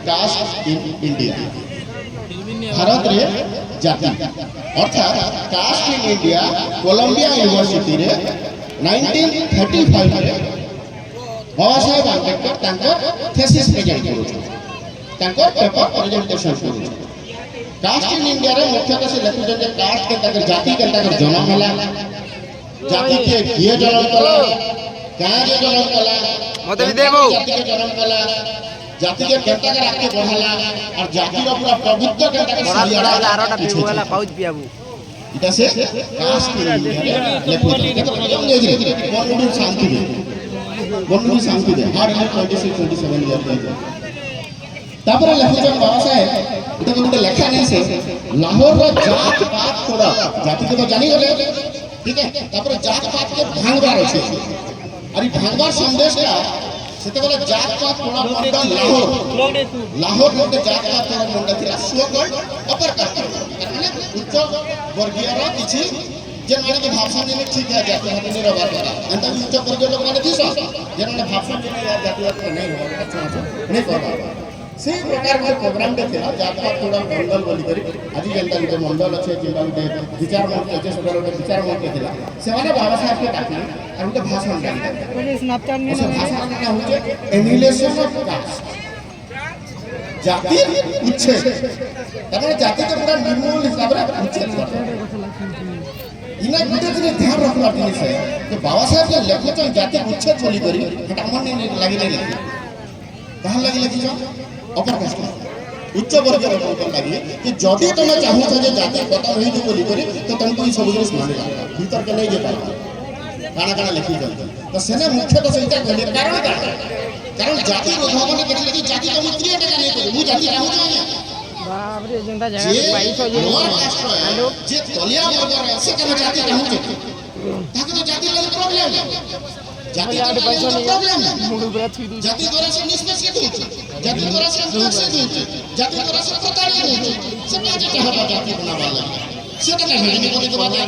caste in India Bharat रे जाति अर्थात caste in India Columbia University रे 1935 रे बाबा साहेब आंबेडकर तांको थीसिस प्रेजेंट करू तांको पेपर प्रेजेंटेशन करू कास्ट इन इंडिया रे मुख्यतः से लेखु जे कास्ट के ताकर जाति के ताकर जन्म होला जाति के किए जन्म कला कहां जे जन्म कला मते भी देबो जाति के जन्म कला जाति के केनता के आके बढ़ाला और जाति रो पूरा प्रभुत्व केनता के सरियाला आरोटा पिबोला पाउच पियाबू इटा से कास्ट इन इंडिया लेखु तो कम एज रे बन्नुडी शांति दे हार्ड 26 27 इयर दे तापर लेखुजन बाबा साहेब इटा गोटे लेखा नहीं से लाहौर रो जात पात थोड़ा जाति के तो जानी गले ठीक है तापर जात पात के भांगबार अछि अरे भांगबार संदेश का सेते बोले जात पात थोड़ा मंडल लाहौर गोटे जात पात थोड़ा मंडल थिला सोकल अपर कास्ट माने उच्च वर्गीय रो किछि जे माने के भाषा ने ठीक है जाति हाथ नहीं रवा करा अंत उच्च वर्गीय लोग माने दिसो जे माने भाषा ने जाति हाथ नहीं रवा अच्छा नहीं करबा से प्रकार के प्रोग्राम दे थिला जात पात थोड़ा मंडल बोली करी आज जनता के मंडल अछि किबा उते विचार मंच अछि सदर उते विचार मंच थिला से माने बाबा साहब के डाकली और उनके भाषण दे पहले स्नैपचैट में भाषण का होचे एनिहिलेशन ऑफ कास्ट जाति उच्छेद तबे जाति के पूरा निर्मूल हिसाब रे उच्छेद करते इना गुटे दिन ध्यान रखना जिनिस है कि बाबा साहब के लेखो तो जाति उच्छेद बोली करी हटा मन नहीं लागी नहीं लिखी कहां लागी लिखी जो अपर कास्ट उच्च वर्ग रे बोलकर लागी कि जदी तुम चाहो जे जाति खत्म होई जो बोली करी तो तुमको ई सब जिनिस माने भीतर के नहीं जे पाए काना काना लिखी जाती तो सेने मुख्य तो सहित कहले कारण जाति रोधवन देखले कि जाति तो मित्रिय टका नहीं करू मु जाति रहू जाय बाप रे जनता जगह 2200 जे हेलो जे तलिया वर्ग रे से के जाति रहू जे ताके तो जाति ले प्रॉब्लम जाति तो प्रॉब्लम मुडू बरा थी दू जाति द्वारा से निष्पेषित होती जाति द्वारा से सुरक्षित होती जाति द्वारा से प्रताड़ित होती से क्या जे चाहता जाति बनावा से तो नहीं को के बात है